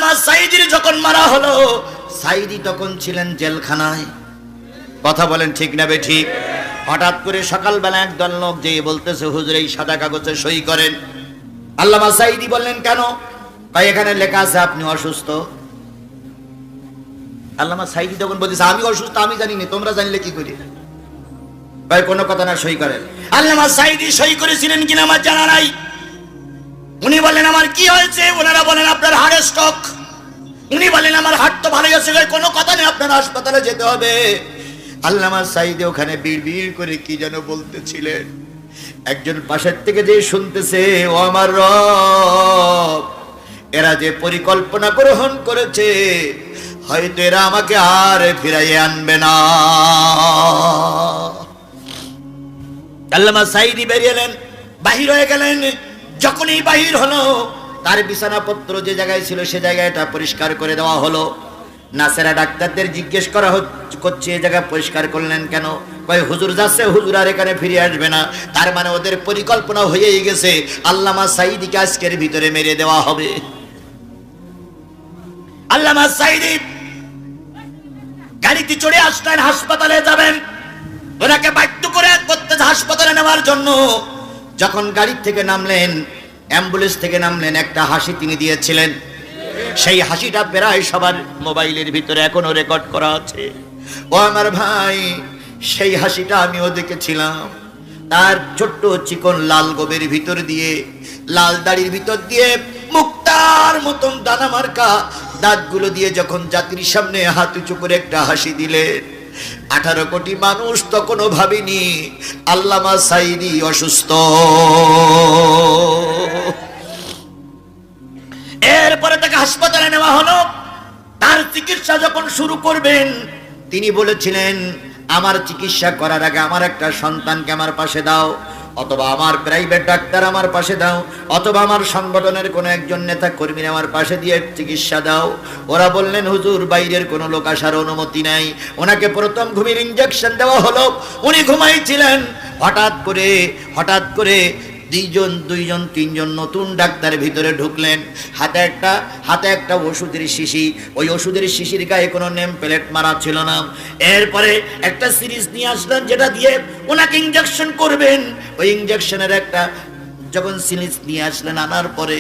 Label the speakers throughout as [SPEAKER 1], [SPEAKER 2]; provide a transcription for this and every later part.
[SPEAKER 1] আল্লামা সাঈদীর যখন মারা হলো, সাঈদী তখন ছিলেন জেলখানায়। কথা বলেন ঠিক না বেঠিক? হঠাৎ করে সকালবেলা একদল লোক যেয়ে বলতেছে, হুজুর এই সাদা কাগজে সই করেন। আল্লামা সাঈদী বললেন, কেন? ভাই এখানে লেখা আছে আপনি অসুস্থ। আল্লামা সাঈদী তখন বলতেছে, আমি অসুস্থ আমি জানি না, তোমরা জানলে কি করি? ভাই কোনো কথা না, সই করেন। আল্লামা সাঈদী সই করেছিলেন কিনা আমার জানা নাই। উনি বলেন, আমার কি হয়েছে? ওনারা বলেন, আপনার হার্ট স্ট্রোক। উনি বলেন, আমার হার্ট তো ভালো আছে, কোনো কথা নেই, আপনার হাসপাতালে যেতে হবে। আল্লামা সাঈদী ওখানে বিড়বিড় করে কি যেন বলতেছিলেন। একজন পাশের থেকে যে শুনতেছে, ও আমার রব, এরা যে পরিকল্পনা গ্রহণ করেছে, হয়তো এরা আমাকে আর ফিরাইয়ে আনবে না। আল্লামা সাঈদী বেরিয়ে এলেন, বাহির হয়ে গেলেন। যখনই বাহির হলো, তার বিছানাপত্র যে জায়গায় ছিল সে জায়গাটা পরিষ্কার করে দেওয়া হলো। নাসেরা ডাক্তারদের জিজ্ঞেস করা করছে, এই জায়গা পরিষ্কার করলেন কেন? কয় হুজুর যাচ্ছে, হুজুর আর এখানে ফিরে আসবে না। তার মানে ওদের পরিকল্পনা হয়েই গেছে, আল্লামা সাঈদীকে আজকের ভিতরে মেরে দেওয়া হবে। আল্লামা সাঈদী গাড়িতে চড়ে আসলেন, হাসপাতালে যাবেন। ওনাকে বাধ্য করে করতেছে হাসপাতালে নেওয়ার জন্য। যখন গাড়ি থেকে নামলেন, অ্যাম্বুলেন্স থেকে নামলেন, একটা হাসি তিনি দিয়েছিলেন। সেই হাসিটা প্রায় সবার মোবাইলের ভিতরে এখনো রেকর্ড করা আছে। ও আমার ভাই, সেই হাসিটা আমিও দেখেছিলাম। তার ছোট্ট চিকন লাল গোবের ভিতর দিয়ে, লাল দাড়ির ভিতর দিয়ে মুক্তার মতন দানা মার্কা দাঁতগুলো দিয়ে যখন জাতির সামনে হাত উঁচু করে একটা হাসি দিলেন, 18 কোটি মানুষ তখনও ভাবিনি আল্লামা সাঈদী অসুস্থ। এরপরে তাকে হাসপাতালে নেওয়া হলো। তার চিকিৎসা যখন শুরু করবেন, তিনি বলেছিলেন, আমার চিকিৎসা করার আগে আমার একটা সন্তানকে আমার পাশে দাও, অথবা আমার প্রাইভেট ডাক্তার আমার পাশে দাও, অথবা আমার সংগঠনের কোনো একজন নেতা কর্মী আমার পাশে দিয়ে চিকিৎসা দাও। ওরা বললেন, হুজুর বাইরের কোনো লোক আসার অনুমতি নাই। ওনাকে প্রথম ঘুমের ইঞ্জেকশন দেওয়া হলো। উনি ঘুমাইছিলেন। হঠাৎ করে দুইজন তিনজন নতুন ডাক্তার ভিতরে ঢুকলেন। হাতে একটা ওষুধের শিশি। ওই ওষুধের শিশির গায়ে কোনো নেম প্লেট মারা ছিল না। এরপরে একটা সিরিজ নিয়ে আসলেন, যেটা দিয়ে ওনাকে ইঞ্জেকশন করবেন। ওই ইঞ্জেকশনের একটা যখন সিরিজ নিয়ে আসলেন, আনার পরে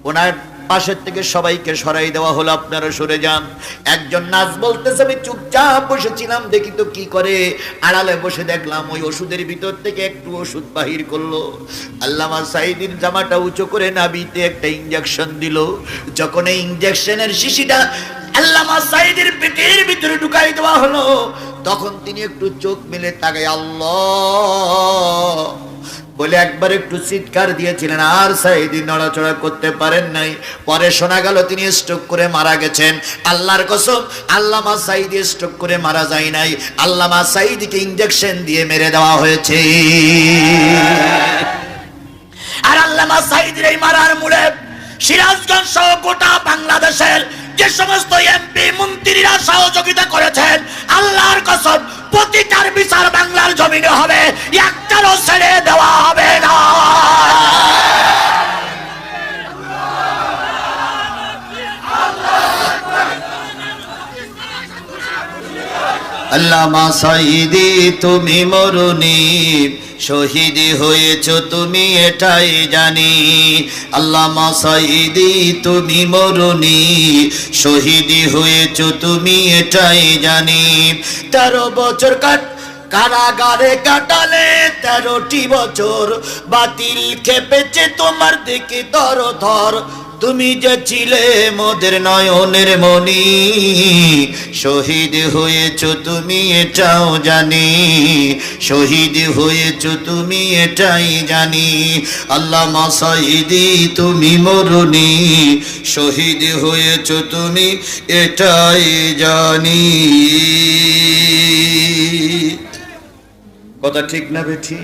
[SPEAKER 1] ওনার পাশের থেকে সবাইকে সরাই দেওয়া হলো, আপনারা সরে যান। একজন নার্স বলতেছে, আমি চুপচাপ বসেছিলাম, দেখি তো কি করে। আড়ালে বসে দেখলাম ওই ওষুধের ভিতর থেকে একটু ওষুধ বাহির করলো। আল্লামা সাঈদীর জামাটা উঁচু করে নাভিতে একটা ইঞ্জেকশন দিল। যখন এই ইঞ্জেকশনের শিশিটা আল্লামা সাঈদীর পেটের ভিতরে ঢুকাই দেওয়া হলো, তখন তিনি একটু চোখ মেলে তাকায় আল্লাহ বলে একবার একটু চিৎকার দিয়েছিলেন। আর সাঈদী নড়াচড়া করতে পারেন নাই। পরে শোনা গেল তিনি স্ট্রোক করে মারা গেছেন। আল্লাহর কসম, আল্লামা সাঈদী স্ট্রোক করে মারা যায় নাই। আল্লামা সাঈদীকে ইঞ্জেকশন দিয়ে মেরে দেওয়া হয়েছে। আর আল্লামা সাঈদীর এই মারার মূলে সিরাজগঞ্জ সহ গোটা বাংলাদেশের যে সমস্ত এমপি মন্ত্রীরা সহযোগিতা করেছেন, আল্লাহর কসম প্রতিটার বিচার বাংলার জমিনে হবে, একটারও ছেড়ে দেওয়া হবে না। আল্লামা সাঈদী তুমি মরুনি, শহীদ হয়েছ তুমি এটাই জানি। আল্লামা সাঈদী তুমি মরুনি, শহীদ হয়েছ তুমি এটাই জানি। 13 বছর কারাগারে কাটালে, 13টি বছর বাতিল খেপেছে তোমার দিকে ধর ধর। তুমি যে ছিলে মোদের নয়নের মনি, শহীদ হয়েছ তুমি এটাও জানি, শহীদ হয়েছ তুমি এটাই জানি। আল্লামা সাঈদী তুমি মরুনি, শহীদ হয়েছ তুমি এটাই জানি। কথা ঠিক না বেঠি?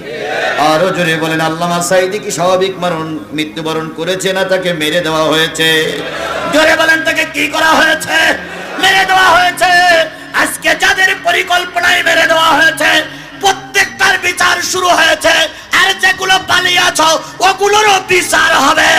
[SPEAKER 1] আরো জোরে বলেন, আল্লামা সাঈদী কি স্বাভাবিক মৃত্যুবরণ করেছে না তাকে মেরে দেওয়া হয়েছে? জোরে বলেন, তাকে কি করা হয়েছে? মেরে দেওয়া হয়েছে। আজকে যাদের পরিকল্পনায় মেরে দেওয়া হয়েছে, প্রত্যেকটার বিচার শুরু হয়েছে। আর যেগুলো পালিয়ে আছো ওগুলোরও বিচার হবে।